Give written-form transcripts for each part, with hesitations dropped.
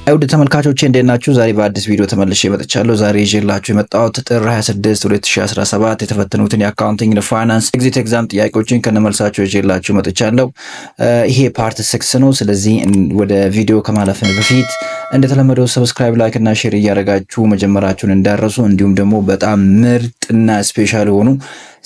ውድ ተመልካቾቼ እንዴት ናችሁ? ዛሬ በአዲስ ቪዲዮ ተመልሼ መጥቻለሁ። ዛሬ ይዤላችሁ የመጣሁት ጥር 26 2017 የተፈተኑትን የአካውንቲንግ ፋይናንስ ኤግዚት ኤግዛም ጥያቄዎችን ከነመልሳቸው ይዤላችሁ መጥቻለሁ። ይሄ ፓርት 6 ነው። ስለዚህ ወደ ቪዲዮ ከማለፍን በፊት እንደተለመደው ሰብስክራይብ፣ ላይክ እና ሼር እያደረጋችሁ መጀመራችሁን እንዳረሱ፣ እንዲሁም ደግሞ በጣም ምርጥና ስፔሻል የሆኑ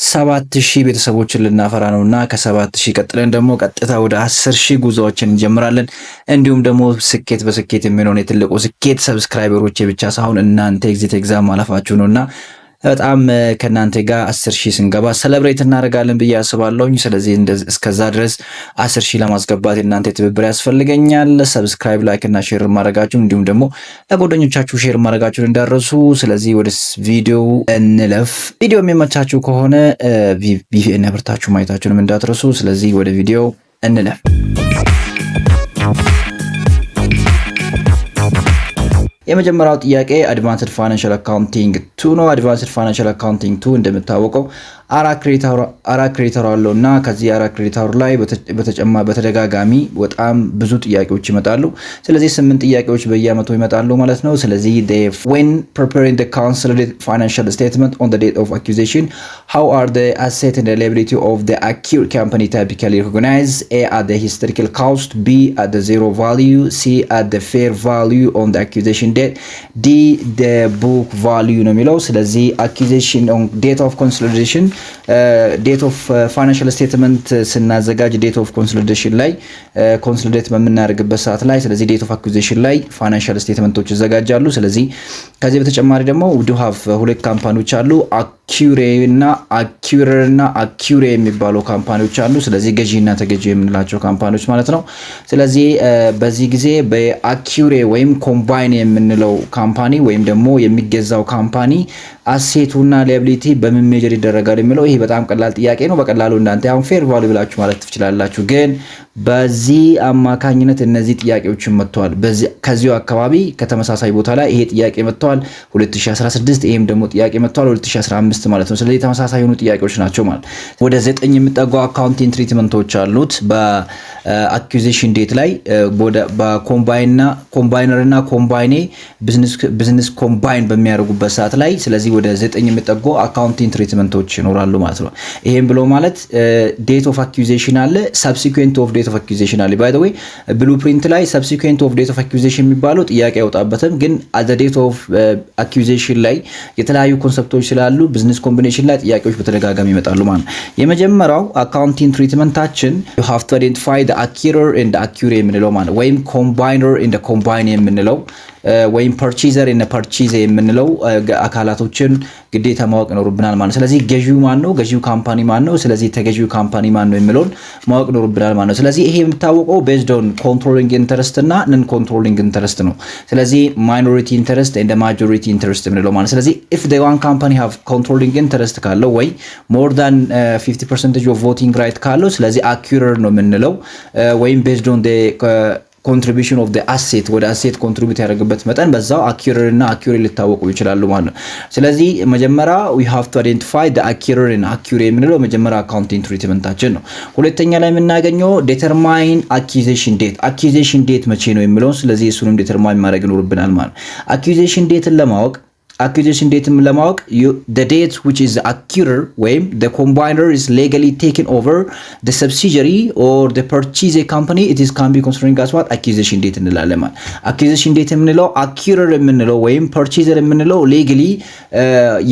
7000 ቤተሰቦችን ልናፈራ ነውና ከ7000 ቀጥለን ደግሞ ቀጥታ ወደ 10000 ጉዞዎችን እንጀምራለን። እንዲሁም ደግሞ ስኬት በስኬት የሚሆነው የትልቁ ስኬት ሰብስክራይበሮች ብቻ ሳይሆን እናንተ ኤግዚት ኤግዛም ማለፋችሁ ነውና በጣም ከናንተ ጋር 10000 ስንገባ ሰለብሬት እናደርጋለን ብዬ አስባለሁኝ። ስለዚህ እስከዛ ድረስ 10000 ለማስገባት እናንተ ትብብር ያስፈልገኛል። ሰብስክራይብ፣ ላይክ እና ሼር ማድረጋችሁ እንዲሁም ደግሞ ለጓደኞቻችሁ ሼር ማድረጋችሁን እንዳረሱ። ስለዚህ ወደ ቪዲዮ እንለፍ። ቪዲዮ የሚመቻችሁ ከሆነ ቪፒኤን አብርታችሁ ማየታችሁንም እንዳትረሱ። ስለዚህ ወደ ቪዲዮ እንለፍ። የመጀመሪያው ጥያቄ አድቫንስድ ፋይናንሻል አካውንቲንግ 2 ነው። አድቫንስድ ፋይናንሻል አካውንቲንግ 2 እንደምታወቀው አራት ክሬዲተር አለው እና ከዚህ አራት ክሬዲተር ላይ በተደጋጋሚ በጣም ብዙ ጥያቄዎች ይመጣሉ። ስለዚህ 8 ጥያቄዎች በየአመቱ ይመጣሉ ማለት ነው። ስለዚህ when preparing the consolidated financial statement on the date of accusation, how are the asset and the liability of the accused company typically recognized? A, at the historical cost, B, at the zero value, C, at the fair value on the accusation date, D, the book value ነው የሚለው። ስለዚህ accusation on date of consolidation ዴት ኦፍ ፋይናንሻል ስቴትመንት ስናዘጋጅ ዴት ኦፍ ኮንሶሊዴሽን ላይ ኮንሶሊዴት በምናደርግበት ሰዓት ላይ ስለዚህ ዴት ኦፍ አኩዚሽን ላይ ፋይናንሻል ስቴትመንቶች ይዘጋጃሉ። ስለዚህ ከዚህ በተጨማሪ ደግሞ ዱ ሃቭ ሁለት ካምፓኒዎች አሉ፣ አኪዩሬ እና አኪዩሬ የሚባሉ ካምፓኒዎች አሉ። ስለዚህ ገዢና ተገዢ የምንላቸው ካምፓኒዎች ማለት ነው። ስለዚህ በዚህ ጊዜ በአኪዩሬ ወይም ኮምባይን የምንለው ካምፓኒ ወይም ደግሞ የሚገዛው ካምፓኒ አሴቱና ሊያቢሊቲ በምን ሜጀር ይደረጋል የሚለው ይሄ በጣም ቀላል ጥያቄ ነው። በቀላሉ እናንተ አሁን ፌር ቫልዩ ብላችሁ ማለት ትችላላችሁ። ግን በዚህ አማካኝነት እነዚህ ጥያቄዎችን መጥተዋል። ከዚሁ አካባቢ ከተመሳሳይ ቦታ ላይ ይሄ ጥያቄ መጥተዋል 2016፣ ይሄም ደግሞ ጥያቄ መጥተዋል 2015 ማለት ነው። ስለዚህ ተመሳሳይ የሆኑ ጥያቄዎች ናቸው ማለት ወደ 9 የሚጠጉ አካውንቲንግ ትሪትመንቶች አሉት በአኩዚሽን ዴት ላይ በኮምባይነር እና ኮምባይኔ ቢዝነስ ኮምባይን በሚያደርጉበት ሰዓት ላይ ስለዚህ ወደ 9 የሚጠጉ አካውንቲንግ ትሪትመንቶች ይኖራሉ ማለት ነው። ይሄን ብሎ ማለት ዴት ኦፍ አኩዚሽን አለ፣ ሰብሲኩዌንት ኦፍ ዴት ኦፍ አኩዚሽን አለ። ባይ ዘ ዌይ ብሉፕሪንት ላይ ሰብሲኩዌንት ኦፍ ዴት ኦፍ አኩዚሽን የሚባለው ጥያቄ ያወጣበትም፣ ግን አት ዴት ኦፍ አኩዚሽን ላይ የተለያዩ ኮንሰፕቶች ስላሉ ቢዝነስ ኮምቢኔሽን ላይ ጥያቄዎች በተደጋጋሚ ይመጣሉ ማለት ነው። የመጀመሪያው አካውንቲንግ ትሪትመንታችን you have to identify the acquirer and the accurate የምንለው ማለት ወይም combiner and the combine የምንለው ወይም ፐርቼዘር እና ፐርቼዝ የምንለው አካላቶችን ግዴታ ማወቅ ይኖርብናል ማለት። ስለዚህ ገዢው ማን ነው፣ ገዢው ካምፓኒ ማን ነው፣ ስለዚህ ተገዢው ካምፓኒ ማን ነው የሚለውን ማወቅ ይኖርብናል ማለት ነው። ስለዚህ ይሄ የሚታወቀው ቤዝድ ኦን ኮንትሮሊንግ ኢንተረስት እና ነን ኮንትሮሊንግ ኢንተረስት ነው። ስለዚህ ማይኖሪቲ ኢንተረስት ኤንድ ማጆሪቲ ኢንተረስት የምንለው ማለት። ስለዚህ if the one company have controlling interest ካለው ወይ more than 50% of voting right ካለው ስለዚህ acquirer ነው የምንለው ወይም based on the contribution of the asset ወደ asset contribute ያደረገበት መጠን በዛው acquirer እና accurate ሊታወቁ ይችላሉ ማለት ነው። ስለዚህ መጀመሪያ we have to identify the acquirer and accurate የምንለው መጀመሪያ accounting treatmentታችን ነው። ሁለተኛ ላይ የምናገኘው determine accusation date መቼ ነው የሚለው ስለዚህ እሱንም determine ማድረግ ይኖርብናል ማለት ነው። accusation dateን ለማወቅ accusation date ለማወቅ the date which is the acquirer ወይም the combiner is legally taken over the subsidiary or the purchase company it is can be considering as what accusation date እንላለን ማለት። accusation date የምንለው acquirer የምንለው ወይም purchaser የምንለው legally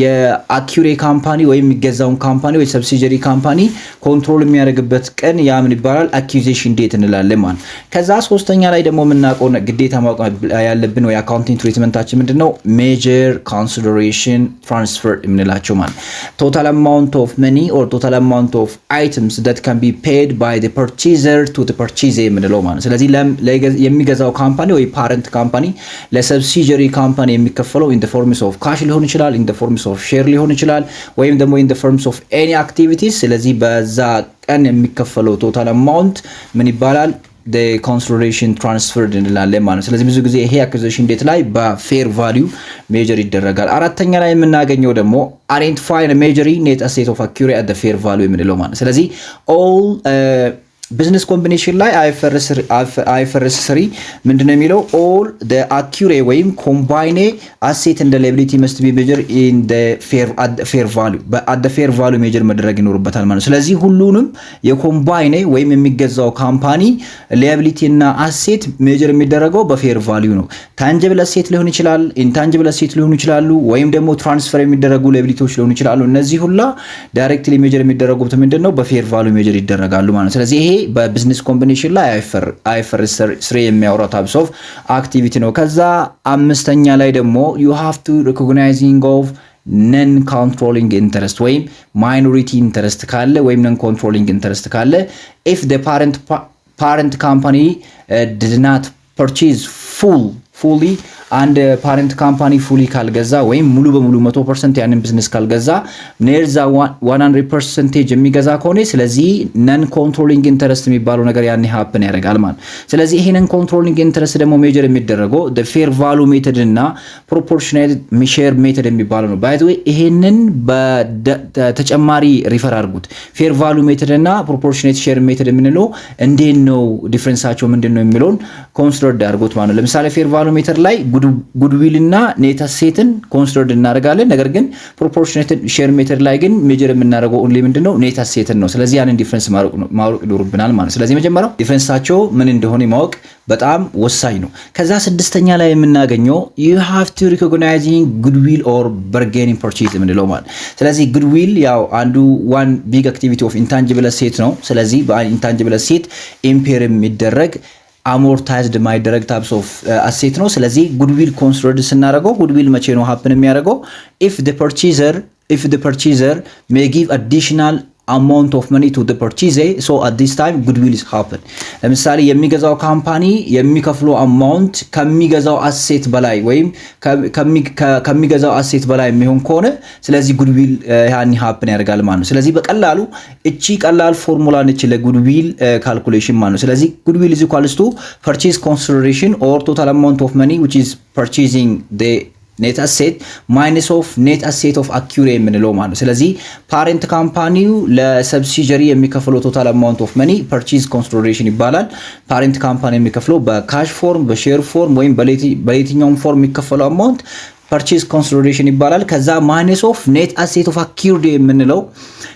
የacquirer ካምፓኒ ወይም የሚገዛውን ካምፓኒ ወይ subsidiary ካምፓኒ ኮንትሮል የሚያደርግበት ቀን ያ ምን ይባላል accusation date እንላለን ማለት። ከዛ ሶስተኛ ላይ ደግሞ የምናውቀው ግዴታ ማወቅ ያለብን ወይ አካውንቲንግ ትሪትመንታችን ምንድነው major consideration transfer የምንላቸው ማለት total amount of money or total amount of items that can be paid by the purchaser to the purchaser የምንለው ማለት። ስለዚህ የሚገዛው ካምፓኒ ወይ ፓረንት ካምፓኒ ለሰብሲዲየሪ ካምፓኒ የሚከፈለው in the forms of cash ሊሆን ይችላል፣ in the forms of share ሊሆን ይችላል፣ ወይም ደግሞ in the forms of any activities። ስለዚህ በዛ ቀን የሚከፈለው total amount ምን ይባላል the consideration transferred እንላለን ማለት ነው። ስለዚህ ብዙ ጊዜ ይሄ acquisition date ላይ በፌር ቫልዩ ሜጀር ይደረጋል። አራተኛ ላይ የምናገኘው ደግሞ identify and measuring net asset of accurate at the fair value የምንለው ማለት ነው። ስለዚህ all ቢዝነስ ኮምቢኔሽን ላይ አይፈርስ 3 ምንድነው የሚለው all the accurate ወይም combine asset and liability must be measured in the fair value at the fair value measure መደረግ ይኖርበታል ማለት ነው። ስለዚህ ሁሉንም የኮምባይን ወይም የሚገዛው ካምፓኒ liability እና asset measure የሚደረገው በፌር ቫልዩ ነው። tangible asset ሊሆን ይችላል፣ intangible asset ሊሆኑ ይችላሉ፣ ወይም ደግሞ ትራንስፈር የሚደረጉ liabilityዎች ሊሆኑ ይችላሉ። እነዚህ ሁላ ዳይሬክትሊ ሜጀር የሚደረጉት ምንድነው በፌር ቫልዩ ሜጀር ይደረጋሉ ማለት ነው። ስለዚህ ይሄ በቢዝነስ ኮምቢኔሽን ላይ አይፈርስ 3 የሚያወራው ታይፕስ ኦፍ አክቲቪቲ ነው። ከዛ አምስተኛ ላይ ደግሞ you have to recognizing of non controlling interest ወይም minority interest ካለ ወይም non controlling interest ካለ if the parent company did not purchase fully አንድ ፓረንት ካምፓኒ ፉሊ ካልገዛ ወይም ሙሉ በሙሉ 100% ያንን ቢዝነስ ካልገዛ ኔርዛ 100% የሚገዛ ከሆነ ስለዚህ ነን ኮንትሮሊንግ ኢንተረስት የሚባለው ነገር ያኔ ሃፕን ያደርጋል ማለት። ስለዚህ ይሄ ነን ኮንትሮሊንግ ኢንተረስት ደግሞ ሜጀር የሚደረገው the fair value method እና proportionate share method የሚባለው ነው። ባይ ዘ ዌይ ይሄንን በተጨማሪ ሪፈር አድርጉት። fair value method እና proportionate share method የምንለው እንዴት ነው ዲፈረንሳቸው ምንድነው የሚለውን ኮንሲደር አድርጉት ማለት ነው። ለምሳሌ fair value method ላይ ጉድዊል እና ኔት አሴትን ኮንሲደር እናደርጋለን። ነገር ግን ፕሮፖርሽኔት ሼር ሜተድ ላይ ግን ሜጀር የምናደርገው ኦንሊ ምንድነው ኔት አሴትን ነው። ስለዚህ ያንን ዲፈረንስ ማወቅ ይኖርብናል ማለት። ስለዚህ መጀመሪያው ዲፈረንሳቸው ምን እንደሆነ ማወቅ በጣም ወሳኝ ነው። ከዛ ስድስተኛ ላይ የምናገኘው you have to recognizing goodwill or bargaining purchase የምንለው ማለት። ስለዚህ goodwill ያው አንዱ one big activity of intangible asset ነው። ስለዚህ በintangible asset ኢምፔር የሚደረግ አሞርታይዝድ ማይደረግ ታይፕስ ኦፍ አሴት ነው። ስለዚህ ጉድዊል ኮንሲደርድ ስናደርገው ጉድዊል መቼ ነው ሃፕን የሚያደርገው if the purchaser may give additional amount of money to the purchaser so at this time goodwill is happen። ለምሳሌ የሚገዛው ካምፓኒ የሚከፍለው አማውንት ከሚገዛው አሴት በላይ ወይም ከሚገዛው አሴት በላይ የሚሆን ከሆነ ስለዚህ ጉድዊል ያኒ ሃፕን ያደርጋል ማለት ነው። ስለዚህ በቀላሉ እቺ ቀላል ፎርሙላ ነች ለጉድዊል ካልኩሌሽን ማለት ነው። ስለዚህ ጉድዊል is equals to purchase consideration or total amount of money which is purchasing the ኔት አሴት ማይነስ ኦፍ ኔት አሴት ኦፍ አኪዩሬ የምንለው ማለት ነው። ስለዚህ ፓሬንት ካምፓኒው ለሰብሲጀሪ የሚከፍለው ቶታል አማውንት ኦፍ መኒ ፐርቼዝ ኮንሲደሬሽን ይባላል። ፓሬንት ካምፓኒ የሚከፍለው በካሽ ፎርም በሼር ፎርም ወይም በየትኛውም ፎርም የሚከፈለው አማውንት ፐርቼዝ ኮንሲደሬሽን ይባላል። ከዛ ማይነስ ኦፍ ኔት አሴት ኦፍ አኪዩርድ የምንለው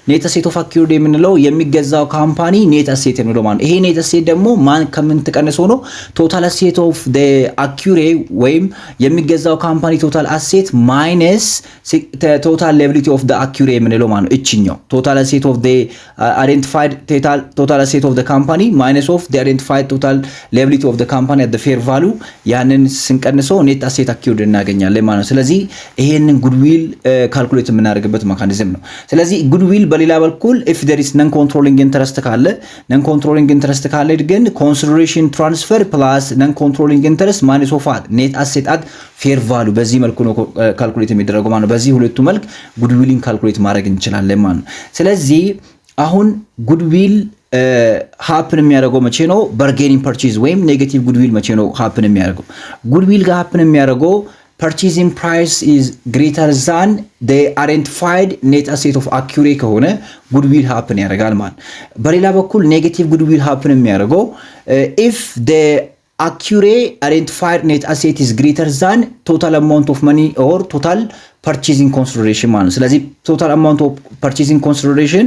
ኔት አሴት ኦፍ አኪዩርድ የምንለው የሚገዛው ካምፓኒ ኔት አሴት የምንለው ማለት ይሄ ኔት አሴት ደግሞ ማን ከምን ተቀንሶ ነው ቶታል አሴት ኦፍ ዘ አኪዩሬ ወይም የሚገዛው ካምፓኒ ቶታል አሴት ማይነስ ቶታል ላያቢሊቲ ኦፍ ዘ አኪዩሬ የምንለው ማለት ነው። እቺኛው ቶታል አሴት ኦፍ ዘ አይደንቲፋይድ ቶታል አሴት ኦፍ ዘ ካምፓኒ ማይነስ ኦፍ ዘ አይደንቲፋይድ ቶታል ላያቢሊቲ ኦፍ ዘ ካምፓኒ አት ዘ ፌር ቫልዩ ያንን ስንቀንሰው ኔት አሴት አኪዩርድ እናገኛለን ማለት ነው። ስለዚህ ይሄንን ጉድዊል ካልኩሌት የምናደርግበት ሜካኒዝም ነው። ስለዚህ ጉድዊል በሌላ በኩል if there is non controlling interest ካለ ግን consideration transfer plus non controlling interest minus of net asset at fair value በዚህ መልኩ ነው ካልኩሌት የሚደረገው ማለት ነው። በዚህ ሁለቱ መልክ ጉድዊልን ካልኩሌት ማድረግ እንችላለን ማለት ነው። ስለዚህ አሁን ጉድዊል ሃፕን የሚያደርገው መቼ ነው? bargaining purchase ወይም ኔጌቲቭ ጉድዊል መቼ ነው ሃፕን የሚያደርገው? ጉድዊል ጋር ሃፕን የሚያደርገው purchasing price is greater than the identified net asset of accurate ከሆነ goodwill happen ያደርጋል ማለት። በሌላ በኩል ኔጌቲቭ goodwill happen የሚያደርገው if the accurate identified net asset is greater than total amount of money or total purchasing consideration ማለት። ስለዚህ total amount of purchasing consideration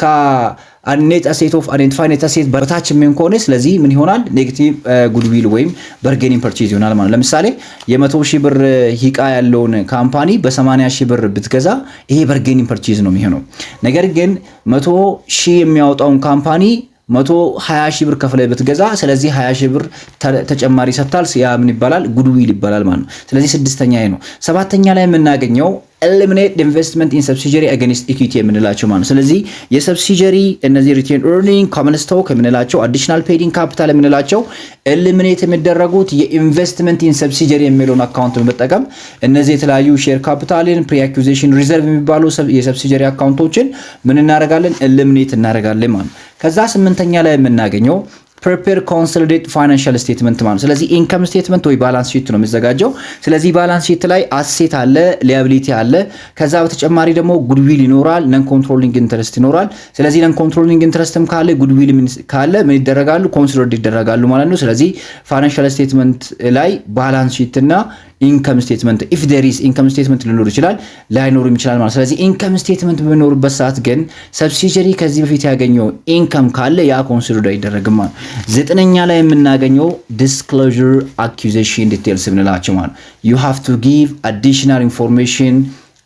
ከኔት አሴት ኦፍ አይደንቲፋይ ኔት አሴት በታች ምን ከሆነ ስለዚህ ምን ይሆናል? ኔጌቲቭ ጉድዊል ወይም ባርጌኒንግ ፐርቼዝ ይሆናል ማለት። ለምሳሌ የ100,000 ብር ሂቃ ያለውን ካምፓኒ በ80,000 ብር ብትገዛ ይሄ ባርጌኒንግ ፐርቼዝ ነው የሚሆነው። ነገር ግን 100,000 የሚያወጣውን ካምፓኒ 120,000 ብር ከፍለ ብትገዛ ስለዚህ 20,000 ብር ተጨማሪ ሰጥታል። ያ ምን ይባላል? ጉድዊል ይባላል ማለት ነው። ስለዚህ ስድስተኛ ነው። ሰባተኛ ላይ የምናገኘው eliminate the investment in subsidiary against equity የምንላቸው ማለት ነው። ስለዚህ የሰብሲጀሪ እነዚህ retain earning common stock የምንላቸው additional paid in capital የምንላቸው eliminate የሚደረጉት የኢንቨስትመንት in subsidiary የሚለውን አካውንት በመጠቀም እነዚህ የተለያዩ ሼር ካፒታልን pre-acquisition reserve የሚባሉ የሰብሲጀሪ አካውንቶችን ምን እናደርጋለን? eliminate እናደርጋለን ማለት ነው። ከዛ ስምንተኛ ላይ የምናገኘው ፕሪፔር ኮንሶሊዴት ፋይናንሻል ስቴትመንት ማለት። ስለዚህ ኢንካም ስቴትመንት ወይ ባላንስ ሺት ነው የሚዘጋጀው። ስለዚህ ባላንስ ሺት ላይ አሴት አለ፣ ሊያቢሊቲ አለ። ከዛ በተጨማሪ ደግሞ ጉድዊል ይኖራል፣ ነን ኮንትሮሊንግ ኢንትረስት ይኖራል። ስለዚህ ነን ኮንትሮሊንግ ኢንትረስትም ካለ ጉድዊል ካለ ምን ይደረጋሉ? ኮንሲደርድ ይደረጋሉ ማለት ነው። ስለዚህ ፋይናንሻል ስቴትመንት ላይ ባላንስ ሺት እና ኢንካም ስቴትመንት ኢፍ ዴር ኢዝ ኢንካም ስቴትመንት ሊኖር ይችላል፣ ላይኖርም ይችላል ማለት። ስለዚህ ኢንካም ስቴትመንት በሚኖርበት ሰዓት ግን ሰብሲዲየሪ ከዚህ በፊት ያገኘው ኢንካም ካለ ያ ኮንሲደር አይደረግም ማለት። ዘጠነኛ ላይ የምናገኘው ዲስክሎዥር አኪዩዜሽን ዲቴልስ ብንላቸው ማለት you have to give additional information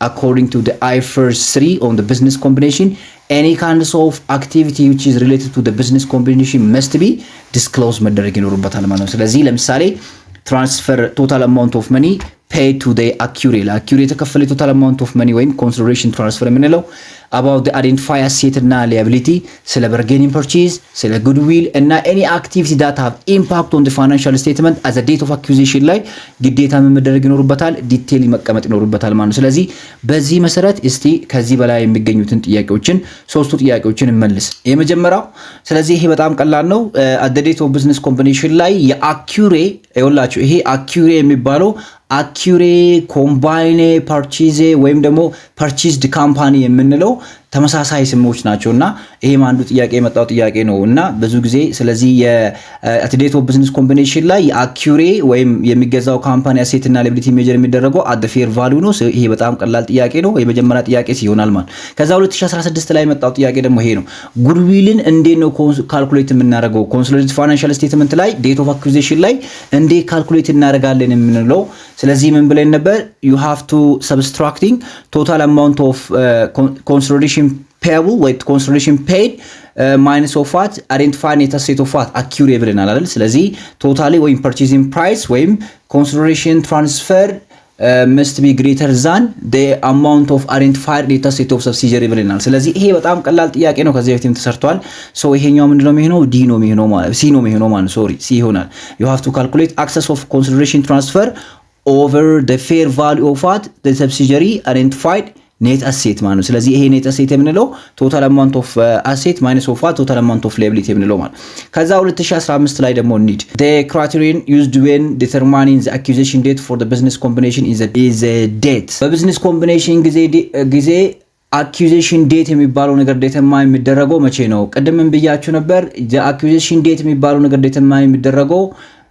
according to the IFRS 3 on the business combination. Any kinds of activity which is related to the business combination must be disclosed መደረግ ይኖርበታል ማለት ነው። ስለዚህ ለምሳሌ transfer total amount of money paid to the accurate የተከፈለ total amount of money ወይም consideration transfer የምንለው about the identify asset እና liability ስለ bargaining purchase ስለ goodwill እና any activity that have impact on the financial statement as a date of acquisition ላይ ግዴታ መደረግ ይኖርበታል፣ ዲቴይል መቀመጥ ይኖርበታል ማለት ነው። ስለዚህ በዚህ መሰረት እስቲ ከዚህ በላይ የሚገኙትን ጥያቄዎችን ሶስቱ ጥያቄዎችን እንመልስ። የመጀመሪያው ስለዚህ ይሄ በጣም ቀላል ነው። at the date of business combination ላይ የአኪዩሬ ይኸውላችሁ ይሄ አኪዩሬ የሚባለው አኪዩሬ ኮምባይኔ ፐርቼዝ ወይም ደግሞ ፐርቼዝድ ካምፓኒ የምንለው ተመሳሳይ ስሞች ናቸውና ይሄም አንዱ ጥያቄ የመጣው ጥያቄ ነውና ብዙ ጊዜ ስለዚህ at the date of business combination ላይ የአኪዩሬ ወይም የሚገዛው ካምፓኒ አሴት እና ላያቢሊቲ ሜጀር የሚደረገው at the fair value ነው። ይሄ በጣም ቀላል ጥያቄ ነው፣ የመጀመሪያ ጥያቄ ሲሆናል ማለት። ከዛ 2016 ላይ የመጣው ጥያቄ ደግሞ ይሄ ነው። ጉድዊልን እንዴት ነው ካልኩሌት የምናደርገው? ኮንሶሊዴትድ ፋይናንሻል ስቴትመንት ላይ ዴት ኦፍ አኩዚሽን ላይ እንዴት ካልኩሌት እናደርጋለን የምንለው። ስለዚህ ምን ብለን ነበር? you have to subtracting total amount of consolidation payable with consolidation paid minus of what identified net asset of what accurate ብለናል አይደል? ስለዚህ ቶታሊ ወይም purchasing price ወይም consolidation transfer must be greater than the amount of identified net asset of subsidiary ብለናል። ስለዚህ ይሄ በጣም ቀላል ጥያቄ ነው፣ ከዚህ በፊትም ተሰርቷል። ሶ ይሄኛው ምንድነው የሚሆነው? ዲ ነው የሚሆነው ማለት ሲ ነው የሚሆነው ማለት ሶሪ ሲ ይሆናል። you have to calculate excess of consolidation transfer over the fair value of what the subsidiary identified net asset ማለት ነው። ስለዚህ ይሄ net asset የምንለው total amount of asset minus of what total amount of liability የምንለው ማለት። ከዛ 2015 ላይ ደግሞ need the criterion used when determining the acquisition date for the business combination is a date በቢዝነስ ኮምቢኔሽን ጊዜ አኪዩዜሽን ዴት የሚባለው ነገር ዴተርማይን የሚደረገው መቼ ነው? ቅድምም ብያችሁ ነበር። አኪዩዜሽን ዴት የሚባለው ነገር ዴተርማይን የሚደረገው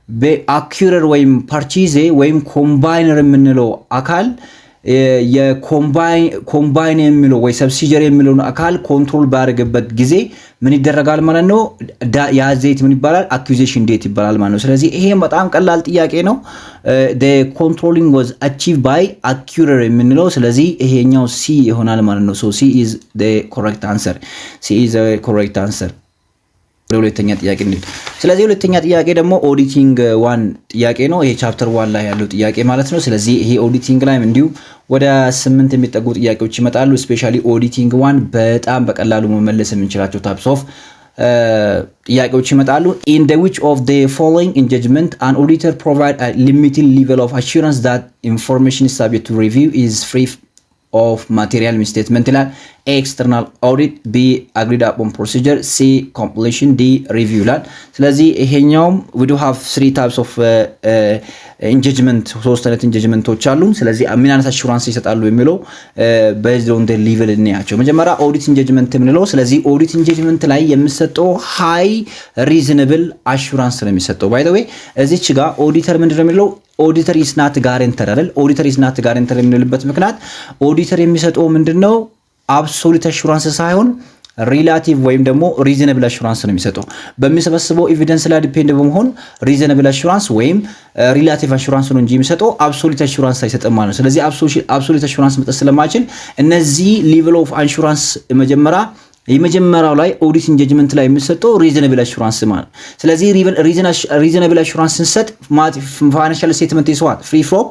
በአኪዩረር ወይም ፐርቼዝ ወይም ኮምባይነር የምንለው አካል የኮምባይን የሚለው ወይ ሰብሲዲየሪ የሚለውን አካል ኮንትሮል ባደረገበት ጊዜ ምን ይደረጋል ማለት ነው? ያ ዴት ምን ይባላል? አኪዩዜሽን ዴት ይባላል ማለት ነው። ስለዚህ ይሄም በጣም ቀላል ጥያቄ ነው። the controlling was achieved by acquirer የምንለው ስለዚህ ይሄኛው ሲ ይሆናል ማለት ነው። so c is the correct answer. c is the correct answer. ሁለተኛ ጥያቄ ነው። ስለዚህ ሁለተኛ ጥያቄ ደግሞ ኦዲቲንግ 1 ጥያቄ ነው። ይሄ ቻፕተር 1 ላይ ያለው ጥያቄ ማለት ነው። ስለዚህ ይሄ ኦዲቲንግ ላይ እንዲሁ ወደ 8 የሚጠጉ ጥያቄዎች ይመጣሉ። ስፔሻሊ ኦዲቲንግ 1 በጣም በቀላሉ መመለስ የምንችላቸው ታይፕስ ኦፍ ጥያቄዎች ይመጣሉ። in the which of the following in judgment an auditor provide a limited level of assurance that information is subject to review is free of material misstatement ይላል። external audit b agreed upon procedure c completion d review ይላል። ስለዚህ ይሄኛውም we do have 3 types of engagement ሶስት አይነት ኢንጌጅመንቶች አሉ። ስለዚህ ምን አይነት አሹራንስ ይሰጣሉ የሚለው based on the level እናያቸው። መጀመሪያ ኦዲት ኢንጌጅመንት የምንለው ስለዚህ ኦዲት ኢንጌጅመንት ላይ የሚሰጠው ሃይ ሪዝነብል አሹራንስ ነው የሚሰጠው። by the way እዚች ጋር ኦዲተር ምንድነው የሚለው? ኦዲተር is not guarantor አይደል? ኦዲተር is not guarantor የምንልበት ምክንያት ኦዲተር የሚሰጠው ምንድነው? አብሶሉት አሹራንስ ሳይሆን ሪላቲቭ ወይም ደግሞ ሪዝነብል አሹራንስ ነው የሚሰጠው። በሚሰበስበው ኤቪደንስ ላይ ዲፔንድ በመሆን ሪዝነብል አሹራንስ ወይም ሪላቲቭ አሹራንስ ነው እንጂ የሚሰጠው አብሶሉት አሹራንስ አይሰጥም ማለት ነው። ስለዚህ አብሶሉት አሹራንስ መስጠት ስለማይችል እነዚህ ሌቭል ኦፍ አሹራንስ የመጀመሪያው ላይ ኦዲት ኢንጌጅመንት ላይ የሚሰጠው ሪዝነብል አሹራንስ ማለት። ስለዚህ ሪዝነብል አሹራንስ ስንሰጥ ፋይናንሻል ስቴትመንት ይስዋት ፍሪ ፍሮም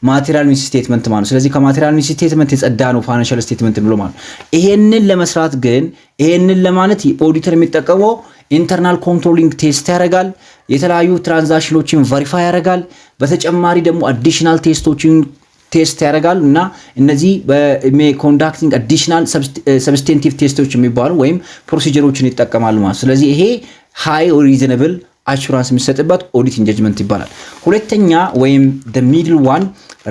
ማቴሪያል ሚስ ስቴትመንት ማለት። ስለዚህ ከማቴሪያል ሚስ ስቴትመንት የጸዳ ነው ፋይናንሻል ስቴትመንት ብሎ ማለት። ይሄንን ለመስራት ግን ይሄንን ለማለት ኦዲተር የሚጠቀመው ኢንተርናል ኮንትሮሊንግ ቴስት ያደርጋል፣ የተለያዩ ትራንዛክሽኖችን ቨሪፋይ ያደርጋል። በተጨማሪ ደግሞ አዲሽናል ቴስቶችን ቴስት ያደርጋል እና እነዚህ በኮንዳክቲንግ አዲሽናል ሰብስቴንቲቭ ቴስቶች የሚባሉ ወይም ፕሮሲጀሮችን ይጠቀማሉ ማለት። ስለዚህ ይሄ ሃይ ሪዝነብል አሹራንስ የሚሰጥበት ኦዲት ኢንጀጅመንት ይባላል። ሁለተኛ ወይም the middle one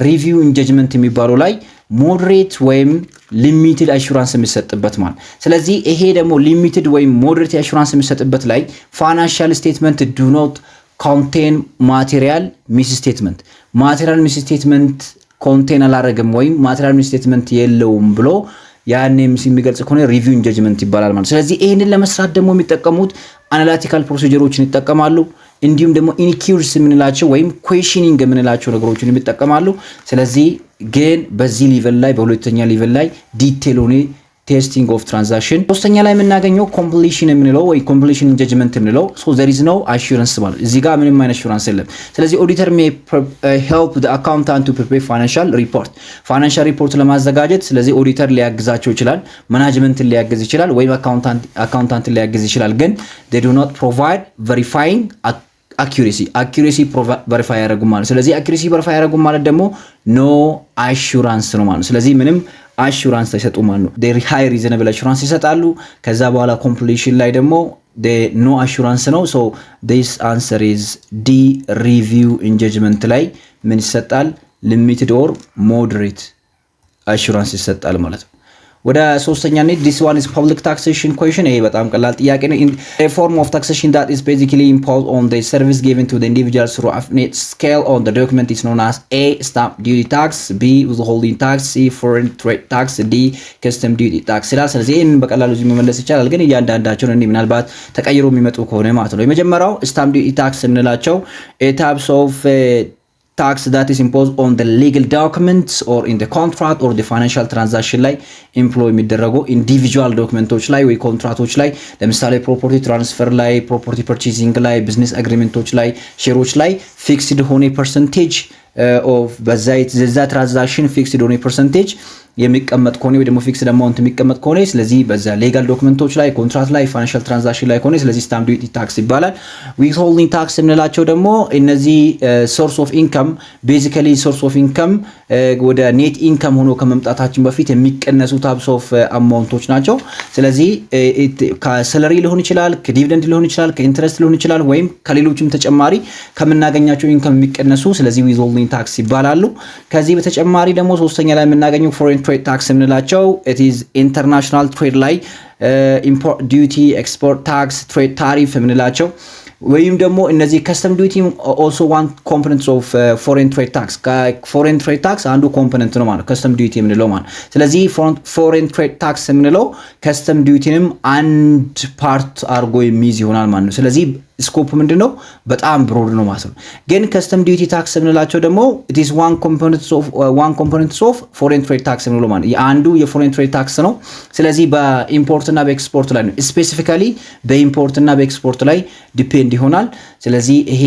ሪቪው ኢንጀጅመንት የሚባለው ላይ ሞዴሬት ወይም ሊሚትድ አሹራንስ የሚሰጥበት ማለት። ስለዚህ ይሄ ደግሞ ሊሚትድ ወይም ሞዴሬት አሹራንስ የሚሰጥበት ላይ ፋይናንሻል ስቴትመንት do not contain ማቴሪያል ሚስ ስቴትመንት ማቴሪያል ሚስ ስቴትመንት ኮንቴን አላረገም ወይም ማቴሪያል ሚስ ስቴትመንት የለውም ብሎ ያኔ የሚገልጽ ከሆነ ሪቪው ኢንጀጅመንት ይባላል ማለት። ስለዚህ ይሄንን ለመስራት ደግሞ የሚጠቀሙት አናላቲካል ፕሮሲጀሮችን ይጠቀማሉ። እንዲሁም ደግሞ ኢንኪውርስ የምንላቸው ወይም ኩዌሽኒንግ የምንላቸው ነገሮችን ይጠቀማሉ። ስለዚህ ግን በዚህ ሌቨል ላይ በሁለተኛ ሌቨል ላይ ዲቴል ሆነ ቴስቲንግ ኦፍ ትራንዛክሽን። ሶስተኛ ላይ የምናገኘው ኮምፕሊሽን የምንለው ወይ ኮምፕሊሽን ኢንጀጅመንት የምንለው ሶ there is no assurance ማለት እዚህ ጋር ምንም አይነት አሹራንስ የለም። ስለዚህ ኦዲተር may help the accountant to prepare ፋይናንሻል ሪፖርት ለማዘጋጀት ስለዚህ ኦዲተር ሊያግዛቸው ይችላል፣ ማናጅመንትን ሊያግዝ ይችላል፣ ወይም አካውንታንትን ሊያግዝ ይችላል። ግን they do not provide verifying አኪዩሬሲ ቨሪፋይ ያደረጉ ማለት። ስለዚህ አኪዩሬሲ ቨሪፋይ ያደረጉ ማለት ደግሞ ኖ አሹራንስ ነው ማለት። ስለዚህ ምንም አሹራንስ አይሰጡ ማለት ነው። ሃይ ሪዝነብል አሹራንስ ይሰጣሉ። ከዛ በኋላ ኮምፕሊሽን ላይ ደግሞ ኖ አሹራንስ ነው። ሶ ዲስ አንሰር ኢዝ ዲ ሪቪው ኢንጀጅመንት ላይ ምን ይሰጣል? ሊሚትድ ኦር ሞዴሬት አሹራንስ ይሰጣል ማለት ነው። ወደ ሶስተኛ ኔት this one is public taxation question። ይሄ በጣም ቀላል ጥያቄ ነው። a form of taxation that is basically imposed on the service given to the individual through a net scale on the document is known as A stamp duty tax, B withholding tax, C foreign trade tax, D custom duty tax ይላል። ስለዚህ ይሄን በቀላሉ እዚህ መመለስ ይቻላል፣ ግን እያንዳንዳቸው ነው ምናልባት ተቀይሮ የሚመጡ ከሆነ ማለት ነው። የመጀመሪያው stamp duty tax የምንላቸው a types of tax that is imposed on the legal documents or in the contract or the financial transaction ላይ ኢምፕሎይ የሚደረጉ ኢንዲቪጁዋል ዶክመንቶች ላይ ወይ ኮንትራክቶች ላይ ለምሳሌ ፕሮፐርቲ ትራንስፈር ላይ፣ ፕሮፐርቲ ፐርቼዚንግ ላይ፣ ቢዝነስ አግሪመንቶች ላይ፣ ሼሮች ላይ ፊክስድ ሆነ ፐርሰንቴጅ ኦፍ በዛ ትራንዛክሽን ፊክስድ ሆነ ፐርሰንቴጅ የሚቀመጥ ከሆነ ወይ ደግሞ ፊክስድ አማውንት የሚቀመጥ ከሆነ ስለዚህ በዛ ሌጋል ዶክመንቶች ላይ፣ ኮንትራክት ላይ፣ ፋይናንሻል ትራንዛክሽን ላይ ከሆነ ስለዚህ ስታምፕ ዲዩቲ ታክስ ይባላል። ዊዝሆልዲንግ ታክስ የምንላቸው ደግሞ እነዚህ ሶርስ ኦፍ ኢንካም ቤዚካሊ ሶርስ ኦፍ ኢንካም ወደ ኔት ኢንካም ሆኖ ከመምጣታችን በፊት የሚቀነሱ ታይፕስ ኦፍ አማውንቶች ናቸው። ስለዚህ ከሰለሪ ሊሆን ይችላል፣ ከዲቪደንድ ሊሆን ይችላል፣ ከኢንትረስት ሊሆን ይችላል፣ ወይም ከሌሎችም ተጨማሪ ከምናገኛቸው ኢንካም የሚቀነሱ ስለዚህ ዊዝሆልዲንግ ታክስ ይባላሉ። ከዚህ በተጨማሪ ደግሞ ሶስተኛ ላይ የምናገኘው ፎሬን ትሬድ ታክስ የምንላቸው it is international trade ላይ ኢምፖርት ዲዩቲ፣ ኤክስፖርት ታክስ፣ ትሬድ ታሪፍ የምንላቸው ወይም ደግሞ እነዚህ ከስተም ዲዩቲ also one component of foreign trade tax ከፎሬን ትሬድ ታክስ አንዱ ኮምፖነንት ነው ማለት ከስተም ዲዩቲ የምንለው ማለት። ስለዚህ ፎሬን ትሬድ ታክስ የምንለው ከስተም ዲዩቲንም አንድ ፓርት አድርጎ የሚይዝ ይሆናል ማለት ነው። ስለዚህ ስኮፕ ምንድነው? በጣም ብሮድ ነው ማለት ነው። ግን ከስተም ዲዩቲ ታክስ የምንላቸው ደግሞ it is one component of foreign trade tax የምንለው ማለት አንዱ የፎሬን ትሬድ ታክስ ነው። ስለዚህ በኢምፖርት እና በኤክስፖርት ላይ ነው ስፔሲፊካሊ በኢምፖርት እና በኤክስፖርት ላይ ዲፔንድ ይሆናል። ስለዚህ ይሄ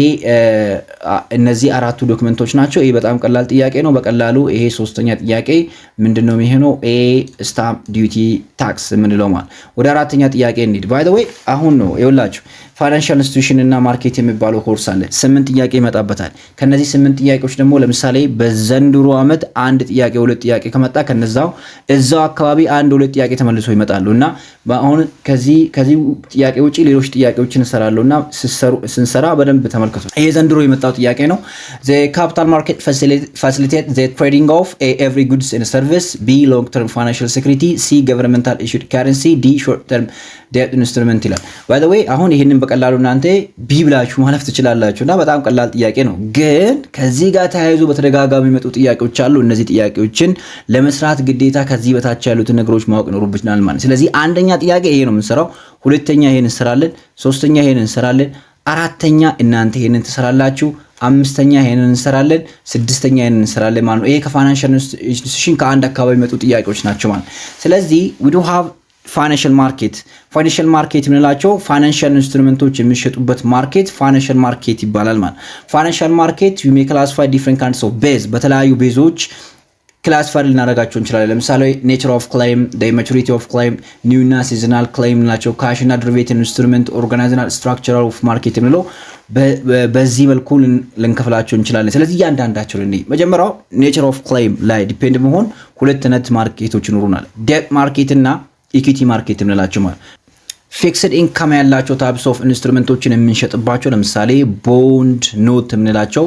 እነዚህ አራቱ ዶክመንቶች ናቸው። ይሄ በጣም ቀላል ጥያቄ ነው። በቀላሉ ይሄ ሶስተኛ ጥያቄ ምንድነው የሚሆነው? ኤ ስታምፕ ዲዩቲ ታክስ የምንለው ማለት። ወደ አራተኛ ጥያቄ እንሂድ። ባይ ዘ ዌይ አሁን ነው ይኸውላችሁ ፋይናንሻል ኢንስቲትዩሽን እና ማርኬት የሚባለው ኮርስ አለ። 8 ጥያቄ ይመጣበታል። ከነዚህ 8 ጥያቄዎች ደግሞ ለምሳሌ በዘንድሮ አመት አንድ ጥያቄ 2 ጥያቄ ከመጣ ከነዛው እዛው አካባቢ 1-2 ጥያቄ ተመልሶ ይመጣሉ እና አሁን ከዚህ ጥያቄ ውጪ ሌሎች ጥያቄዎችን እንሰራለሁና ስንሰራ በደንብ ተመልከቱ። ይሄ ዘንድሮ የመጣው ጥያቄ ነው። the capital market facilitate the trading of a every goods and service, b long term financial security, c governmental issued currency, d short term debt instrument ይላል። by the way አሁን ይሄንን በቀላሉ እናንተ ቢ ብላችሁ ማለፍ ትችላላችሁና በጣም ቀላል ጥያቄ ነው። ግን ከዚህ ጋር ተያይዞ በተደጋጋሚ የሚመጡ ጥያቄዎች አሉ። እነዚህ ጥያቄዎችን ለመስራት ግዴታ ከዚህ በታች ያሉትን ነገሮች ማወቅ ይኖርብናል ማለት። ስለዚህ አንደኛ ጥያቄ ይሄ ነው የምንሰራው፣ ሁለተኛ ይሄን እንሰራለን፣ ሶስተኛ ይሄን እንሰራለን፣ አራተኛ እናንተ ይሄንን ትሰራላችሁ፣ አምስተኛ ይሄንን እንሰራለን፣ ስድስተኛ ይሄንን እንሰራለን ማለት ነው። ይሄ ከፋይናንሻል ኢንስቲትዩሽን ከአንድ አካባቢ የሚመጡ ጥያቄዎች ናቸው ማለት። ስለዚህ we do have ፋይናንሻል ማርኬት የምንላቸው ፋይናንሻል ኢንስትሩመንቶች የሚሸጡበት ማርኬት ፋይናንሻል ማርኬት ይባላል ማለት። ፋይናንሻል ማርኬት you may classify different kinds of base በተለያዩ ቤዞች ክላሲፋይ ልናደርጋቸው እንችላለን። ለምሳሌ ኔቸር ኦፍ ክሌም፣ ማቹሪቲ ኦፍ ክሌም፣ ኒው እና ሲዝናል ክሌም ናቸው። ካሽ እና ድሪቬቲቭ ኢንስትሩመንት፣ ኦርጋናይዜሽናል ስትራክቸራል ኦፍ ማርኬት የምንለው በዚህ መልኩ ልንከፍላቸው እንችላለን። ስለዚህ እያንዳንዳቸው መጀመሪያው ኔቸር ኦፍ ክሌም ላይ ዲፔንድ መሆን ሁለት አይነት ማርኬቶች ይኖሩናል። ዴት ማርኬት እና ኢኩዊቲ ማርኬት የምንላቸው ማለት። ፊክስድ ኢንካም ያላቸው ታይፕስ ኦፍ ኢንስትሩመንቶችን የምንሸጥባቸው ለምሳሌ ቦንድ ኖት የምንላቸው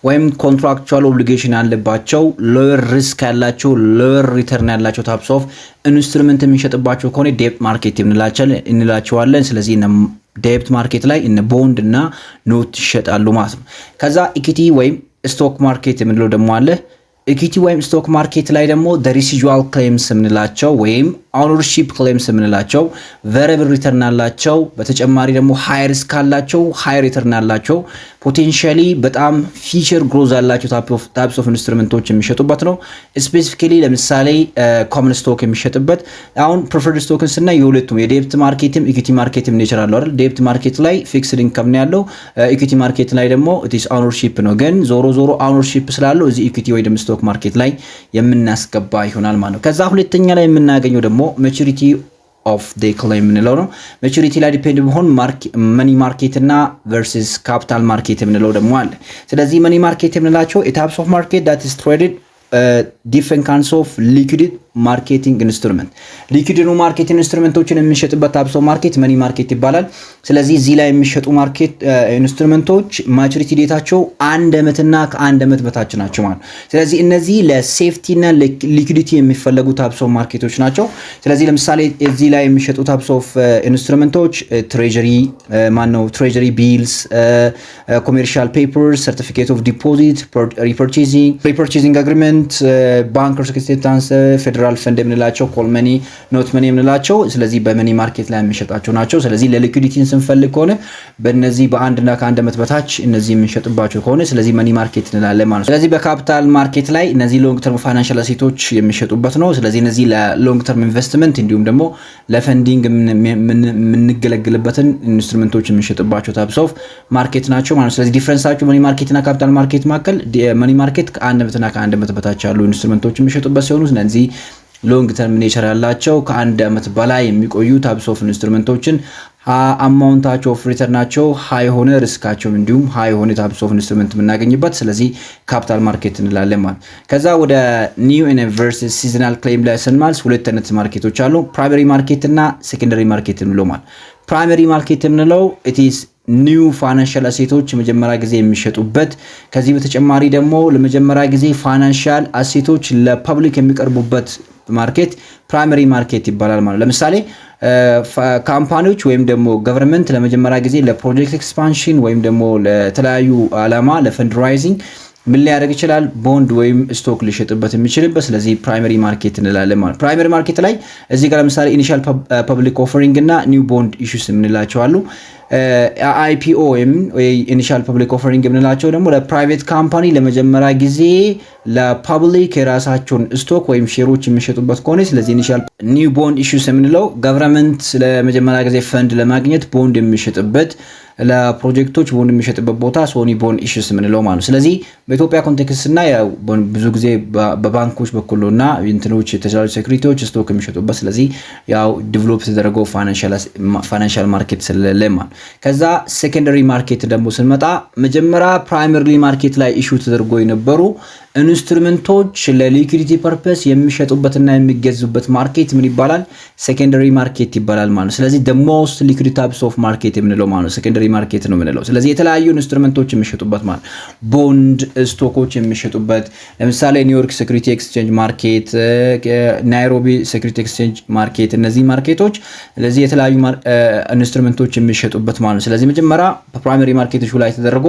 ወይም ኮንትራክቹዋል ኦብሊጌሽን ያለባቸው ሎወር ሪስክ ያላቸው ሎወር ሪተርን ያላቸው ታይፕስ ኦፍ ኢንስትሩመንት የምንሸጥባቸው ከሆነ ዴፕት ማርኬት እንላቸዋለን። ስለዚህ ዴፕት ማርኬት ላይ እነ ቦንድ እና ኖት ይሸጣሉ ማለት ነው። ከዛ ኢኩዊቲ ወይም ስቶክ ማርኬት የምንለው ደግሞ አለ። ኢኩዊቲ ወይም ስቶክ ማርኬት ላይ ደግሞ ሪሲጁዋል ክሌምስ የምንላቸው ወይም ኦነርሺፕ ክሌምስ የምንላቸው ቬሪብል ሪተርን አላቸው። በተጨማሪ ደግሞ ሃይ ሪስክ አላቸው፣ ሃይ ሪተርን አላቸው። ፖቴንሻሊ በጣም ፊቸር ግሮዝ ያላቸው ታይፕስ ኦፍ ኢንስትሩመንቶች የሚሸጡበት ነው። ስፔሲፊካሊ ለምሳሌ ኮመን ስቶክ የሚሸጥበት አሁን ፕሪፈርድ ስቶክን ስናይ የሁለቱም የዴፕት ማርኬትም ኢኩዊቲ ማርኬትም ኔቸር አለው አይደል? ዴፕት ማርኬት ላይ ፊክስድ ኢንካም ነው ያለው። ኢኩዊቲ ማርኬት ላይ ደግሞ ኢትስ ኦነርሺፕ ነው። ግን ዞሮ ኦነርሺፕ ስላለው እዚህ ኢኩዊቲ ወይ ደግሞ ስቶክ ማርኬት ላይ የምናስገባ ይሆናል ማለት ነው። ከዛ ሁለተኛ ላይ የምናገኘው ደግሞ ማቹሪቲ ኦፍ ዴ ክሌም የምንለው ነው። ማቹሪቲ ላይ ዲፔንድ ቢሆን መኒ ማርኬት እና ቨርሰስ ካፒታል ማርኬት የምንለው ደግሞ አለ። ስለዚህ መኒ ማርኬት የምንላቸው ታይፕስ ኦፍ ማርኬት ዳት ኢዝ ትሬድድ ዲፍረንት ካይንድስ ኦፍ ሊኩዊድ ማርኬቲንግ ኢንስትሩመንት ሊኩዊድ ነው ማርኬት ኢንስትሩመንቶችን የሚሸጥበት ታይፕስ ኦፍ ማርኬት መኒ ማርኬት ይባላል። ስለዚህ እዚህ ላይ የሚሸጡ ማርኬት ኢንስትሩመንቶች ማቹሪቲ ዴታቸው 1 ዓመትና ከ1 ዓመት በታች ናቸው ማለት ነው። ስለዚህ እነዚህ ለሴፍቲ እና ሊኩዊዲቲ የሚፈለጉ ታይፕስ ኦፍ ማርኬቶች ናቸው። ስለዚህ ለምሳሌ እዚህ ላይ የሚሸጡ ታይፕስ ኦፍ ኢንስትሩመንቶች ትሬጀሪ ቢልስ፣ ኮሜርሻል ፔፐርስ፣ ሰርቲፊኬት ኦፍ ዲፖዚት፣ ሪፐርቼዚንግ አግሪመንት፣ ባንከርስ አክሴፕታንስ፣ ፌደራል ፈንድ የምንላቸው ኮል መኒ ኖት መኒ የምንላቸው ስለዚህ በመኒ ማርኬት ላይ የሚሸጣቸው ናቸው። ስለዚህ ለሊኩዊዲቲን ስንፈልግ ከሆነ በእነዚህ በ1 እና ከ1 ዓመት በታች እነዚህ የምንሸጥባቸው ከሆነ ስለዚህ መኒ ማርኬት እንላለን ማለት ነው። ስለዚህ በካፒታል ማርኬት ላይ እነዚህ ሎንግ ተርም ፋይናንሻል አሴቶች የሚሸጡበት ነው። ስለዚህ እነዚህ ለሎንግ ተርም ኢንቨስትመንት እንዲሁም ደግሞ ለፈንዲንግ የምንገለግልበትን ኢንስትሩመንቶች የሚሸጥባቸው ታይፕስ ኦፍ ማርኬት ናቸው ማለት ነው። ስለዚህ ዲፈረንሳቸው መኒ ማርኬት እና ካፒታል ማርኬት መካከል መኒ ማርኬት ከ1 ዓመት እና ከ1 ዓመት በታች ያሉ ኢንስትሩመንቶች የሚሸጡበት ሲሆኑ ስለዚህ ሎንግ ተርም ኔቸር ያላቸው ከ1 ዓመት በላይ የሚቆዩ ታይፕስ ኦፍ ኢንስትሩመንቶችን አማውንታቸው ኦፍ ሪተርናቸው ሃይ ሆነ ሪስካቸው እንዲሁም ሃይ ሆነ ታይፕስ ኦፍ ኢንስትሩመንት የምናገኝበት ስለዚህ ካፒታል ማርኬት እንላለን ማለት። ከዛ ወደ ኒው ኤንድ ቨርሰስ ሲዝናል ክሌም ላይ ስንመልስ ሁለት አይነት ማርኬቶች አሉ። ፕራይመሪ ማርኬት እና ሴኮንደሪ ማርኬት እንለው ማለት። ፕራይመሪ ማርኬት የምንለው ኢት ኢዝ ኒው ፋይናንሻል አሴቶች ለመጀመሪያ ጊዜ የሚሸጡበት ከዚህ በተጨማሪ ደግሞ ለመጀመሪያ ጊዜ ፋይናንሻል አሴቶች ለፐብሊክ የሚቀርቡበት ማርኬት ፕራይመሪ ማርኬት ይባላል ማለት። ለምሳሌ ካምፓኒዎች ወይም ደግሞ ገቨርንመንት ለመጀመሪያ ጊዜ ለፕሮጀክት ኤክስፓንሽን ወይም ደግሞ ለተለያዩ ዓላማ ለፈንድራይዚንግ ምን ሊያደርግ ይችላል? ቦንድ ወይም ስቶክ ሊሸጥበት የሚችልበት ስለዚህ ፕራይመሪ ማርኬት እንላለን ማለት። ፕራይመሪ ማርኬት ላይ እዚህ ጋር ለምሳሌ ኢኒሻል ፐብሊክ ኦፈሪንግ እና ኒው ቦንድ ኢሹስ የምንላቸው አሉ። አይፒኦ ወይም ኢኒሻል ፐብሊክ ኦፈሪንግ የምንላቸው ደግሞ ለፕራይቬት ካምፓኒ ለመጀመሪያ ጊዜ ለፐብሊክ የራሳቸውን ስቶክ ወይም ሼሮች የሚሸጡበት ከሆነ ስለዚህ ኢኒሻል ኒው ቦንድ ኢሹስ የምንለው ገቨርንመንት ለመጀመሪያ ጊዜ ፈንድ ለማግኘት ቦንድ የሚሸጥበት ለፕሮጀክቶች ቦንድ የሚሸጥበት ቦታ ሶኒ ቦንድ ኢሹስ የምንለው ማለት ነው። ስለዚህ በኢትዮጵያ ኮንቴክስት እና ብዙ ጊዜ በባንኮች በኩልና እንትኖች የተሻሉ ሴኩሪቲዎች ስቶክ የሚሸጡበት ስለዚህ ያው ዲቨሎፕ ተደረገው ፋይናንሻል ማርኬት ስለሌለ ማለት። ከዛ ሴኮንደሪ ማርኬት ደግሞ ስንመጣ መጀመሪያ ፕራይመሪ ማርኬት ላይ ኢሹ ተደርጎ የነበሩ ኢንስትሩመንቶች ለሊኩዊዲቲ ፐርፐስ የሚሸጡበትና የሚገዙበት ማርኬት ምን ይባላል? ሴኮንደሪ ማርኬት ይባላል ማለት ነው። ስለዚህ the most liquid types of market የምንለው ማለት ነው ሴኮንደሪ ማርኬት ነው የምንለው። ስለዚህ የተለያዩ ኢንስትሩመንቶች የሚሸጡበት ማለት ቦንድ ስቶኮች የሚሸጡበት ለምሳሌ ኒውዮርክ ሴኩሪቲ ኤክስቼንጅ ማርኬት፣ ናይሮቢ ሴኩሪቲ ኤክስቼንጅ ማርኬት እነዚህ ማርኬቶች ስለዚህ የተለያዩ ኢንስትሩመንቶች የሚሸጡበት ማለት ነው። ስለዚህ መጀመሪያ በፕራይመሪ ማርኬቶች ላይ ተደረጎ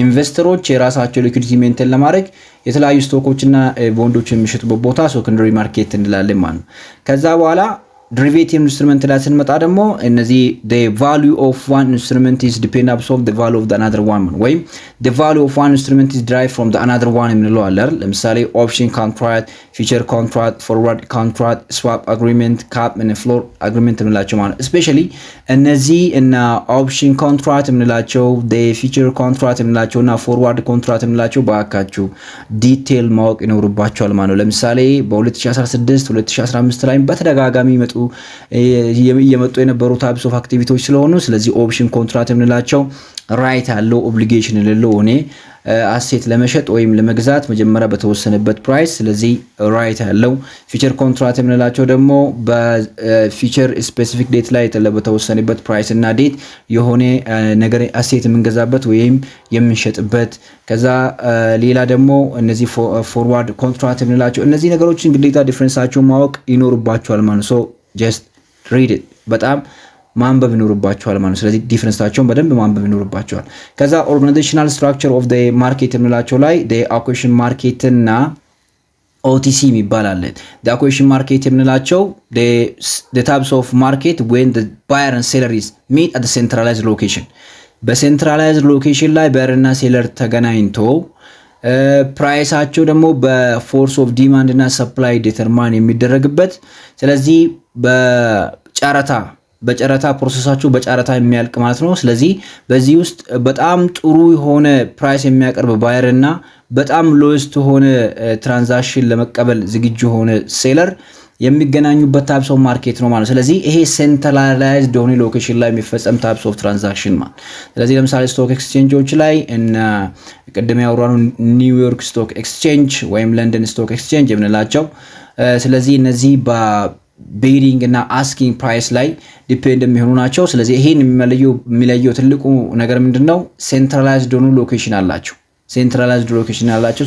ኢንቨስተሮች የራሳቸው ሊኩዊዲቲ ሜንቴን ለማድረግ የተለያዩ ስቶኮችና ቦንዶች የሚሸጡበት ቦታ ሴኮንደሪ ማርኬት እንላለን ማለት ነው። ከዛ በኋላ derivative instrument ላይ ስንመጣ ደግሞ እነዚህ the value of one instrument is depend upon the value of the another one ወይም the value of one instrument is derived from the another one የምንለው አለ አይደል? ለምሳሌ option contract, future contract, forward contract, swap agreement, cap and floor agreement የምንላቸው ማለት especially እነዚህ እና option contract የምንላቸው the future contract የምንላቸው እና forward contract የምንላቸው በአካችሁ ዲቴል ማወቅ ይኖርባቸዋል ማለት ነው። ለምሳሌ በ2016 2015 ላይ በተደጋጋሚ እየመጡ የነበሩ ታይፕስ ኦፍ አክቲቪቲዎች ስለሆኑ ስለዚህ ኦፕሽን ኮንትራክት የምንላቸው ራይት ያለው ኦብሊጌሽን የሌለው እኔ አሴት ለመሸጥ ወይም ለመግዛት መጀመሪያ በተወሰነበት ፕራይስ። ስለዚህ ራይት ያለው ፊቸር ኮንትራክት የምንላቸው ደግሞ በፊቸር ስፔሲፊክ ዴት ላይ በተወሰነበት ፕራይስ እና ዴት የሆነ ነገር አሴት የምንገዛበት ወይም የምንሸጥበት። ከዛ ሌላ ደግሞ እነዚህ ፎርዋርድ ኮንትራክት የምንላቸው እነዚህ ነገሮችን ግዴታ ዲፍረንሳቸውን ማወቅ ይኖርባቸዋል ማለት ነው። ጀስት ሪድ ኢት በጣም ማንበብ ይኖርባቸዋል ማለት ነው። ስለዚህ ዲፍረንሳቸውን በደንብ ማንበብ ይኖርባቸዋል። ከዛ ኦርጋናይዜሽናል ስትራክቸር ኦፍ ዘ ማርኬት የምንላቸው ላይ አኩዌሽን ማርኬት እና ኦቲሲ ይባላል። አኩዌሽን ማርኬት የምንላቸው ታይፕስ ኦፍ ማርኬት ዌን ዘ ባየር ኤንድ ሴለርስ ሚት አት ሴንትራላይዝድ ሎኬሽን። በሴንትራላይዝድ ሎኬሽን ላይ ባየር እና ሴለር ተገናኝቶ ፕራይሳቸው ደግሞ በፎርስ ኦፍ ዲማንድ እና ሰፕላይ ዲተርማን የሚደረግበት። ስለዚህ በጨረታ ፕሮሰሳቸው በጨረታ የሚያልቅ ማለት ነው። ስለዚህ በዚህ ውስጥ በጣም ጥሩ የሆነ ፕራይስ የሚያቀርብ ባየር እና በጣም ሎስት የሆነ ትራንዛክሽን ለመቀበል ዝግጁ የሆነ ሴለር የሚገናኙበት ታይፕስ ኦፍ ማርኬት ነው ማለት። ስለዚህ ይሄ ሴንትራላይዝድ የሆነ ሎኬሽን ላይ የሚፈጸም ታይፕስ ኦፍ ትራንዛክሽን ማለት። ስለዚህ ለምሳሌ ስቶክ ኤክስቼንጆች ላይ እና ቅድም ያወራነው ኒውዮርክ ስቶክ ኤክስቼንጅ ወይም ለንደን ስቶክ ኤክስቼንጅ የምንላቸው ስለዚህ እነዚህ በቢዲንግ እና አስኪንግ ፕራይስ ላይ ዲፔንድ የሚሆኑ ናቸው። ስለዚህ ይሄን የሚለየው ትልቁ ነገር ምንድነው? ሴንትራላይዝድ የሆኑ ሎኬሽን አላቸው።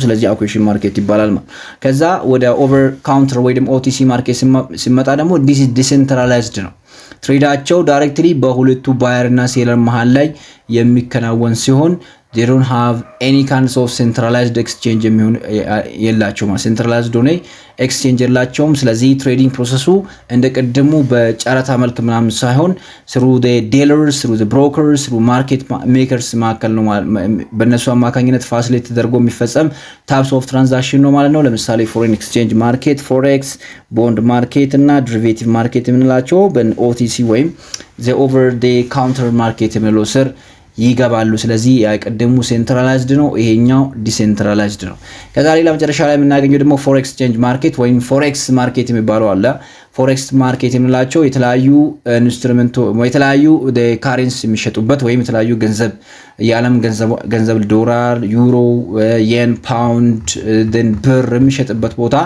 ስለዚህ አኩዌሽን ማርኬት ይባላል ማለት። ከዛ ወደ ኦቨር ካውንተር ወይ ደግሞ ኦቲሲ ማርኬት ሲመጣ ደግሞ ዲሴንትራላይዝድ ነው። ትሬዳቸው ዳይሬክትሊ በሁለቱ ባየር እና ሴለር መሃል ላይ የሚከናወን ሲሆን they don't have any kinds of centralized exchange የሚሆን የላቸውም። ሴንትራላይዝድ ሆነ ኤክስቼንጅ የላቸውም። ስለዚህ ትሬዲንግ ፕሮሰሱ እንደ ቀድሙ በጨረታ መልክ ምናምን ሳይሆን through the dealers, through the brokers, through market makers ማከል ነው። በእነሱ አማካኝነት ፋሲሊቲ ተደርጎ የሚፈጸም ታይፕስ ኦፍ ትራንዛክሽን ነው ማለት ነው። ለምሳሌ ፎሬን ኤክስቼንጅ ማርኬት፣ ፎሬክስ፣ ቦንድ ማርኬት እና ዴሪቬቲቭ ማርኬት የምንላቸው በኦቲሲ ወይም the over the counter ማርኬት የሚለው ስር ይገባሉ። ስለዚህ ያቀደሙ ሴንትራላይዝድ ነው፣ ይሄኛው ዲሴንትራላይዝድ ነው። ከዛ ሌላ መጨረሻ ላይ የምናገኘው ደግሞ ፎሬክስ ኤክስቼንጅ ማርኬት ወይም ፎሬክስ ማርኬት የሚባለው አለ። ፎሬክስ ማርኬት የምንላቸው የተለያዩ ኢንስትሩመንት ወይ የተለያዩ ካረንሲ የሚሸጡበት ወይም የተለያዩ የዓለም ገንዘብ ዶላር፣ ዩሮ፣ የን፣ ፓውንድ፣ ብር የሚሸጥበት ቦታ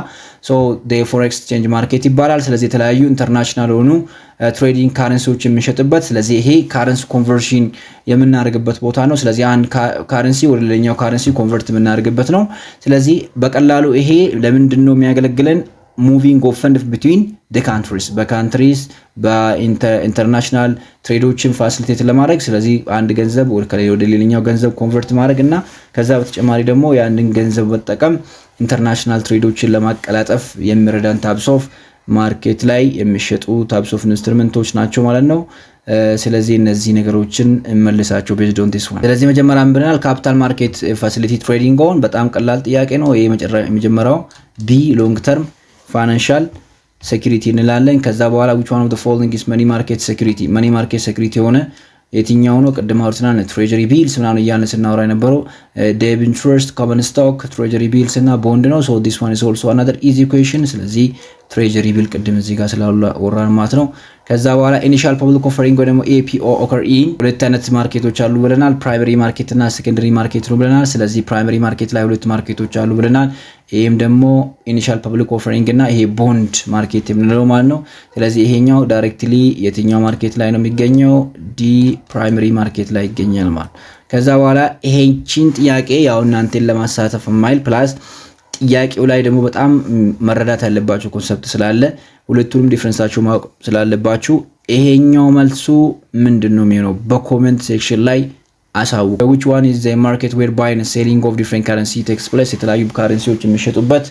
ፎሬክስ ኤክስቼንጅ ማርኬት ይባላል። ስለዚህ የተለያዩ ኢንተርናሽናል ሆኑ ትሬዲንግ ካረንሲዎች የሚሸጥበት፣ ስለዚህ ይሄ ካረንሲ ኮንቨርሽን የምናደርግበት ቦታ ነው። ስለዚህ አንድ ካረንሲ ወደ ሌላኛው ካረንሲ ኮንቨርት የምናደርግበት ነው። ስለዚህ በቀላሉ ይሄ ለምንድን ነው የሚያገለግለን? ሙቪንግ ኦፍ ፈንድ ቢትዊን ደ ካንትሪስ በካንትሪስ በኢንተርናሽናል ትሬዶችን ፋሲሊቴት ለማድረግ። ስለዚህ አንድ ገንዘብ ወደ ሌላኛው ገንዘብ ኮንቨርት ማድረግ እና ከዛ በተጨማሪ ደግሞ ያንን ገንዘብ መጠቀም ኢንተርናሽናል ትሬዶችን ለማቀላጠፍ የሚረዳን ታይፕስ ኦፍ ማርኬት ላይ የሚሸጡ ታይፕስ ኦፍ ኢንስትሩመንቶች ናቸው ማለት ነው። ስለዚህ እነዚህ ነገሮችን መልሳቸው ቤዝድ ኦን ዲስ ዋን። ስለዚህ መጀመሪያ ብለናል ካፒታል ማርኬት ፋሲሊቲ ትሬዲንግ ኦን በጣም ቀላል ጥያቄ ነው። ይሄ የመጀመሪያው ቢ ሎንግ ተርም ፋይናንሻል ሴኩሪቲ እንላለን። ከዛ በኋላ which one of the following is money market security? money market security የሆነ የትኛው ነው? ቅድም አውርተናል። ትሬጀሪ ቢልስ ምናምን እያልን ስናወራ የነበረው debentures, common stock, treasury bills እና ቦንድ ነው። so this one is also another easy question። ስለዚህ ትሬጀሪ ቢል ቅድም እዚህ ጋር ስላወራን ማለት ነው። ከዛ በኋላ ኢኒሻል ፐብሊክ ኦፈሪንግ ወይ ደግሞ APO ኦከር ኢን ሁለት አይነት ማርኬቶች አሉ ብለናል። ፕራይመሪ ማርኬት እና ሴኮንደሪ ማርኬት ነው ብለናል። ስለዚህ ፕራይመሪ ማርኬት ላይ ሁለት ማርኬቶች አሉ ብለናል። ይሄም ደግሞ ኢኒሻል ፐብሊክ ኦፈሪንግ እና ይሄ ቦንድ ማርኬት የምንለው ማለት ነው። ስለዚህ ይሄኛው ዳይሬክትሊ የትኛው ማርኬት ላይ ነው የሚገኘው? ዲ ፕራይመሪ ማርኬት ላይ ይገኛል ማለት። ከዛ በኋላ ይሄንቺን ጥያቄ ያው እናንተን ለማሳተፍ ማይል ፕላስ ጥያቄው ላይ ደግሞ በጣም መረዳት ያለባችሁ ኮንሰፕት ስላለ ሁለቱንም ዲፈረንሳቸው ማወቅ ስላለባችሁ ይሄኛው መልሱ ምንድነው የሚሆነው በኮሜንት ሴክሽን ላይ አሳውቁ። which one is the market where buying and selling of different currency takes place? የተለያዩ ካረንሲዎች የሚሸጡበት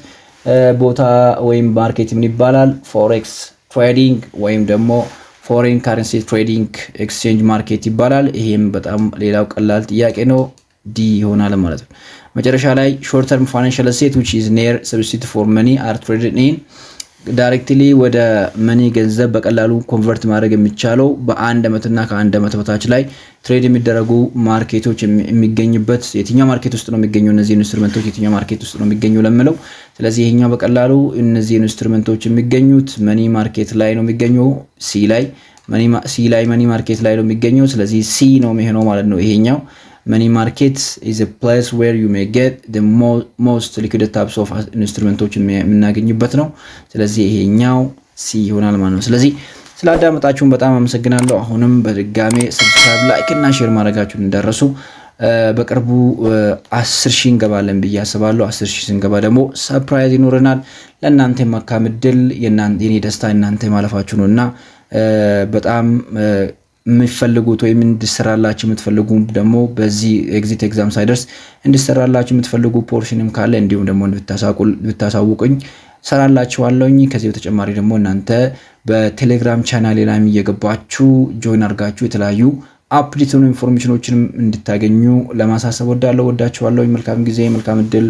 ቦታ ወይም ማርኬት ምን ይባላል? ፎሬክስ ትሬዲንግ ወይም ደግሞ ፎሬን ካረንሲ ትሬዲንግ ኤክስቼንጅ ማርኬት ይባላል። ይሄም በጣም ሌላው ቀላል ጥያቄ ነው፣ ዲ ይሆናል ማለት ነው። መጨረሻ ላይ short term financial asset which is near substitute for money are traded in ዳይሬክትሊ ወደ መኒ ገንዘብ በቀላሉ ኮንቨርት ማድረግ የሚቻለው በአንድ አመትና ከአንድ አመት በታች ላይ ትሬድ የሚደረጉ ማርኬቶች የሚገኙበት የትኛው ማርኬት ውስጥ ነው የሚገኙ እነዚህ ኢንስትሩመንቶች የትኛው ማርኬት ውስጥ ነው የሚገኙ ለምለው። ስለዚህ ይሄኛው በቀላሉ እነዚህ ኢንስትሩመንቶች የሚገኙት መኒ ማርኬት ላይ ነው የሚገኙ ሲ ላይ። ሲ ላይ መኒ ማርኬት ላይ ነው የሚገኘው። ስለዚህ ሲ ነው የሚሆነው ማለት ነው ይሄኛው መኒ ማርኬት is a place where you may get the most liquid types of instruments የምናገኝበት ነው። ስለዚህ ይሄኛው ሲ ይሆናል ማለት ነው። ስለዚህ ስላዳመጣችሁን በጣም አመሰግናለሁ። አሁንም በድጋሜ ሰብስክራይብ፣ ላይክ እና ሼር ማድረጋችሁን እንዳረሱ። በቅርቡ 10,000 እንገባለን ብዬ አስባለሁ። 10,000 ስንገባ ደግሞ ሰርፕራይዝ ይኖረናል። ለእናንተ መልካም እድል፣ የኔ ደስታ እናንተ ማለፋችሁ ነውና በጣም የምትፈልጉት ወይም እንድሰራላችሁ የምትፈልጉ ደግሞ በዚህ ኤግዚት ኤግዛም ሳይደርስ እንድሰራላችሁ የምትፈልጉ ፖርሽንም ካለ እንዲሁም ደግሞ ብታሳውቁኝ ሰራላችኋለሁኝ። ከዚህ በተጨማሪ ደግሞ እናንተ በቴሌግራም ቻናሌ ላይ እየገባችሁ ጆይን አድርጋችሁ የተለያዩ አፕዴት ሆኑ ኢንፎርሜሽኖችንም እንድታገኙ ለማሳሰብ ወዳችኋለሁ። መልካም ጊዜ፣ መልካም እድል።